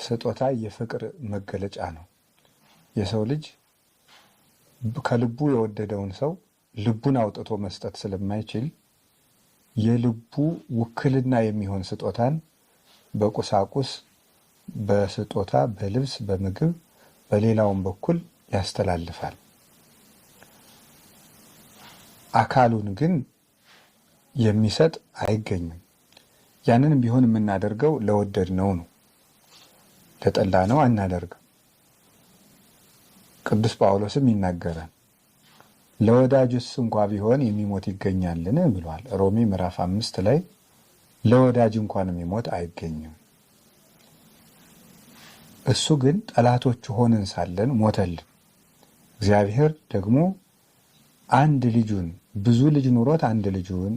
ስጦታ የፍቅር መገለጫ ነው። የሰው ልጅ ከልቡ የወደደውን ሰው ልቡን አውጥቶ መስጠት ስለማይችል የልቡ ውክልና የሚሆን ስጦታን በቁሳቁስ፣ በስጦታ፣ በልብስ፣ በምግብ፣ በሌላውም በኩል ያስተላልፋል። አካሉን ግን የሚሰጥ አይገኝም። ያንን ቢሆን የምናደርገው ለወደድነው ነው፣ ለጠላነው አናደርግም። ቅዱስ ጳውሎስም ይናገራል፣ ለወዳጁስ እንኳ ቢሆን የሚሞት ይገኛልን ብሏል። ሮሜ ምዕራፍ 5 ላይ ለወዳጅ እንኳን የሚሞት አይገኝም። እሱ ግን ጠላቶቹ ሆነን ሳለን ሞተልን። እግዚአብሔር ደግሞ አንድ ልጁን ብዙ ልጅ ኑሮት አንድ ልጁን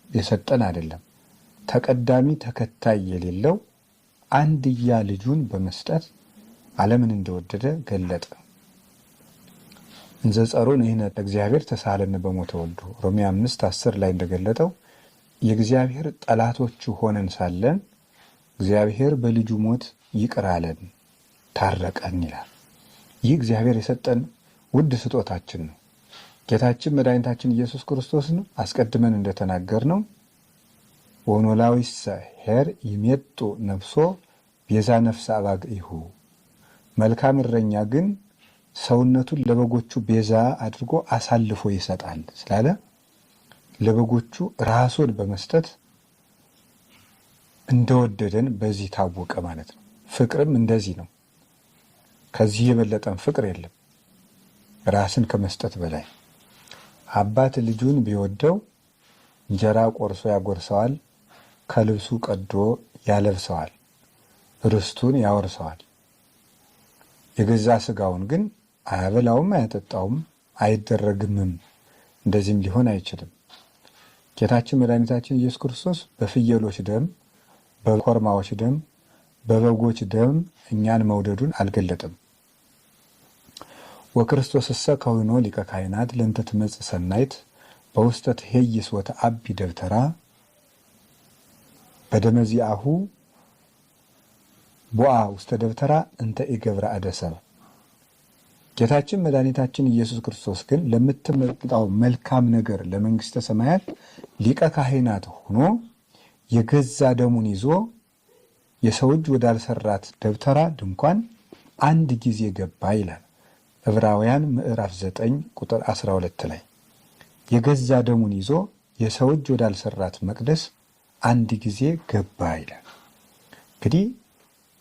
የሰጠን አይደለም። ተቀዳሚ ተከታይ የሌለው አንድያ ልጁን በመስጠት ዓለምን እንደወደደ ገለጠ። እንዘ ጸሩን ይህን እግዚአብሔር ተሳለን በሞተ ወልዱ ሮሜ 5:10 ላይ እንደገለጠው የእግዚአብሔር ጠላቶቹ ሆነን ሳለን እግዚአብሔር በልጁ ሞት ይቅር አለን፣ ታረቀን ይላል። ይህ እግዚአብሔር የሰጠን ውድ ስጦታችን ነው። ጌታችን መድኃኒታችን ኢየሱስ ክርስቶስ ነው። አስቀድመን እንደተናገርነው ወኖላዊሰ ኄር ይሜጡ ነፍሶ ቤዛ ነፍሰ አባግዒሁ፣ መልካም እረኛ ግን ሰውነቱን ለበጎቹ ቤዛ አድርጎ አሳልፎ ይሰጣል ስላለ ለበጎቹ ራሱን በመስጠት እንደወደደን በዚህ ታወቀ ማለት ነው። ፍቅርም እንደዚህ ነው። ከዚህ የበለጠን ፍቅር የለም ራስን ከመስጠት በላይ። አባት ልጁን ቢወደው እንጀራ ቆርሶ ያጎርሰዋል፣ ከልብሱ ቀዶ ያለብሰዋል፣ ርስቱን ያወርሰዋል። የገዛ ስጋውን ግን አያበላውም፣ አያጠጣውም፣ አይደረግምም። እንደዚህም ሊሆን አይችልም። ጌታችን መድኃኒታችን ኢየሱስ ክርስቶስ በፍየሎች ደም፣ በኮርማዎች ደም፣ በበጎች ደም እኛን መውደዱን አልገለጥም። ወክርስቶስ እሰ ከዊኖ ሊቀ ካህናት ለእንተ ትመጽእ ሰናይት በውስተ ትኄይስ ወተአቢ ደብተራ በደመ ዚአሁ ቦአ ውስተ ደብተራ እንተ ኢገብረ አደሰብ። ጌታችን መድኃኒታችን ኢየሱስ ክርስቶስ ግን ለምትመጣው መልካም ነገር ለመንግሥተ ሰማያት ሊቀ ካህናት ሆኖ የገዛ ደሙን ይዞ የሰው እጅ ወዳልሰራት ደብተራ ድንኳን አንድ ጊዜ ገባ ይላል ዕብራውያን ምዕራፍ 9 ቁጥር 12 ላይ። የገዛ ደሙን ይዞ የሰው እጅ ወዳልሰራት መቅደስ አንድ ጊዜ ገባ ይላል። እንግዲህ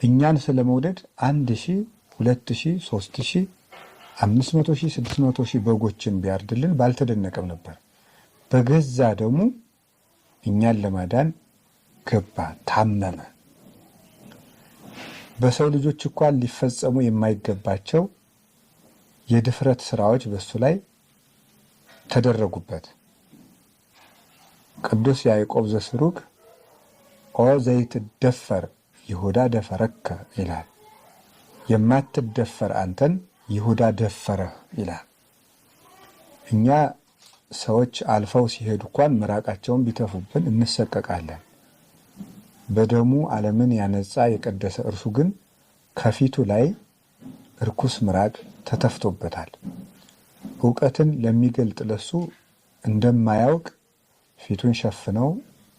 እኛን ስለመውደድ 1000፣ 2000፣ 3000፣ 500,000፣ 600,000 በጎችን ቢያርድልን ባልተደነቀም ነበር። በገዛ ደሙ እኛን ለማዳን ገባ፣ ታመመ። በሰው ልጆች እንኳን ሊፈጸሙ የማይገባቸው የድፍረት ስራዎች በሱ ላይ ተደረጉበት። ቅዱስ ያዕቆብ ዘስሩግ ኦ ዘይትደፈር ይሁዳ ደፈረከ ይላል። የማትደፈር አንተን ይሁዳ ደፈረህ ይላል። እኛ ሰዎች አልፈው ሲሄዱ እንኳን ምራቃቸውን ቢተፉብን እንሰቀቃለን። በደሙ ዓለምን ያነጻ የቀደሰ እርሱ ግን ከፊቱ ላይ እርኩስ ምራቅ ተተፍቶበታል። እውቀትን ለሚገልጥ ለሱ እንደማያውቅ ፊቱን ሸፍነው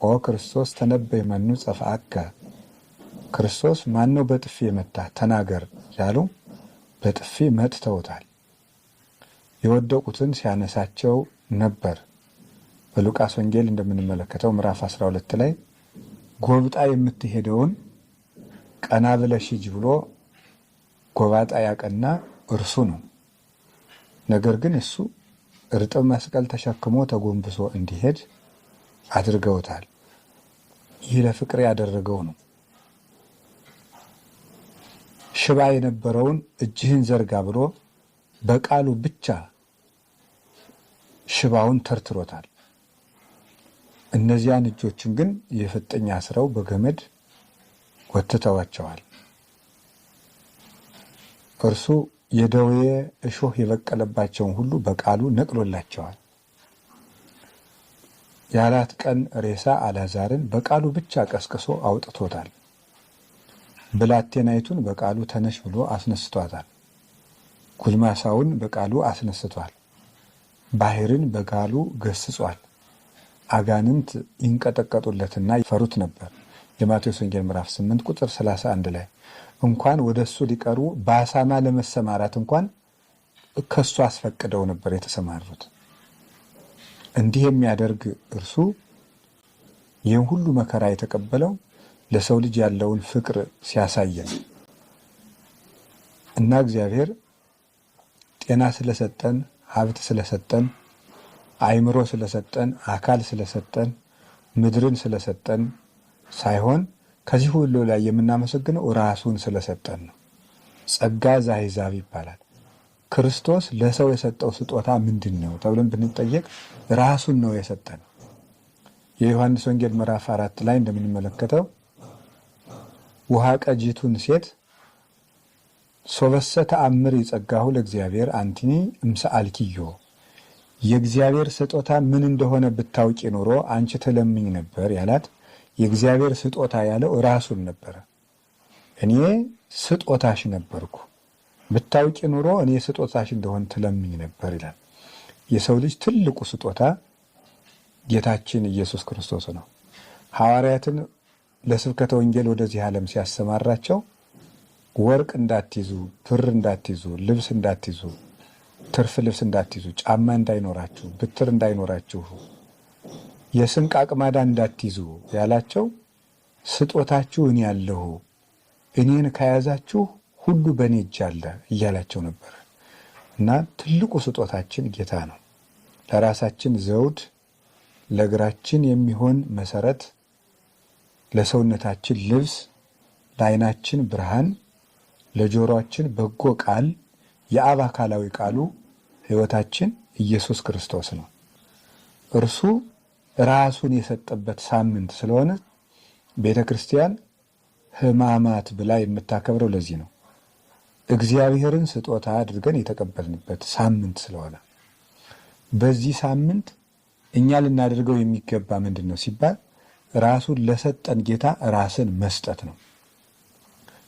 ኦ ክርስቶስ ተነበይ መኑ ጸፍአከ፣ ክርስቶስ ማነው በጥፊ የመታ ተናገር ያሉ በጥፊ መትተውታል። የወደቁትን ሲያነሳቸው ነበር። በሉቃስ ወንጌል እንደምንመለከተው ምዕራፍ 12 ላይ ጎብጣ የምትሄደውን ቀና ብለሽ ሂጂ ብሎ ጎባጣ ያቀና እርሱ ነው። ነገር ግን እሱ እርጥብ መስቀል ተሸክሞ ተጎንብሶ እንዲሄድ አድርገውታል። ይህ ለፍቅር ያደረገው ነው። ሽባ የነበረውን እጅህን ዘርጋ ብሎ በቃሉ ብቻ ሽባውን ተርትሮታል። እነዚያን እጆችን ግን የፍጥኝ አስረው በገመድ ወትተዋቸዋል። እርሱ የደዌ እሾህ የበቀለባቸውን ሁሉ በቃሉ ነቅሎላቸዋል። የ4 ቀን ሬሳ አልዓዛርን በቃሉ ብቻ ቀስቅሶ አውጥቶታል። ብላቴናይቱን በቃሉ ተነሽ ብሎ አስነስቷታል። ጉልማሳውን በቃሉ አስነስቷል። ባህርን በቃሉ ገስጿል። አጋንንት ይንቀጠቀጡለትና ይፈሩት ነበር። የማቴዎስ ወንጌል ምዕራፍ 8 ቁጥር 31 ላይ እንኳን ወደ እሱ ሊቀሩ በአሳማ ለመሰማራት እንኳን ከሱ አስፈቅደው ነበር የተሰማሩት። እንዲህ የሚያደርግ እርሱ ይህን ሁሉ መከራ የተቀበለው ለሰው ልጅ ያለውን ፍቅር ሲያሳየን እና እግዚአብሔር ጤና ስለሰጠን፣ ሀብት ስለሰጠን፣ አእምሮ ስለሰጠን፣ አካል ስለሰጠን፣ ምድርን ስለሰጠን ሳይሆን ከዚህ ሁሉ ላይ የምናመሰግነው ራሱን ስለሰጠን ነው። ጸጋ ዘአሕዛብ ይባላል። ክርስቶስ ለሰው የሰጠው ስጦታ ምንድን ነው ተብለን ብንጠየቅ ራሱን ነው የሰጠን። የዮሐንስ ወንጌል ምዕራፍ 4 ላይ እንደምንመለከተው ውሃ ቀጂቱን ሴት ሶበሰ ተአምር ይጸጋሁ ለእግዚአብሔር አንቲኒ እምሰአልኪዮ፣ የእግዚአብሔር ስጦታ ምን እንደሆነ ብታውቂ ኖሮ አንቺ ትለምኝ ነበር ያላት የእግዚአብሔር ስጦታ ያለው ራሱን ነበረ። እኔ ስጦታሽ ነበርኩ፣ ብታውቂ ኑሮ እኔ ስጦታሽ እንደሆን ትለምኝ ነበር ይላል። የሰው ልጅ ትልቁ ስጦታ ጌታችን ኢየሱስ ክርስቶስ ነው። ሐዋርያትን ለስብከተ ወንጌል ወደዚህ ዓለም ሲያሰማራቸው ወርቅ እንዳትይዙ፣ ብር እንዳትይዙ፣ ልብስ እንዳትይዙ፣ ትርፍ ልብስ እንዳትይዙ፣ ጫማ እንዳይኖራችሁ፣ ብትር እንዳይኖራችሁ፣ የስንቅ አቅማዳ እንዳትይዙ ያላቸው ስጦታችሁ እኔ ያለሁ፣ እኔን ከያዛችሁ ሁሉ በእኔ እጅ አለ እያላቸው ነበር። እና ትልቁ ስጦታችን ጌታ ነው። ለራሳችን ዘውድ፣ ለእግራችን የሚሆን መሰረት፣ ለሰውነታችን ልብስ፣ ለዓይናችን ብርሃን፣ ለጆሮአችን በጎ ቃል፣ የአብ አካላዊ ቃሉ ሕይወታችን ኢየሱስ ክርስቶስ ነው። እርሱ ራሱን የሰጠበት ሳምንት ስለሆነ ቤተ ክርስቲያን ሕማማት ብላ የምታከብረው ለዚህ ነው። እግዚአብሔርን ስጦታ አድርገን የተቀበልንበት ሳምንት ስለሆነ በዚህ ሳምንት እኛ ልናደርገው የሚገባ ምንድን ነው ሲባል ራሱን ለሰጠን ጌታ ራስን መስጠት ነው።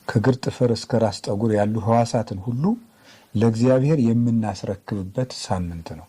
ከእግር ጥፍር እስከ ራስ ጠጉር ያሉ ሕዋሳትን ሁሉ ለእግዚአብሔር የምናስረክብበት ሳምንት ነው።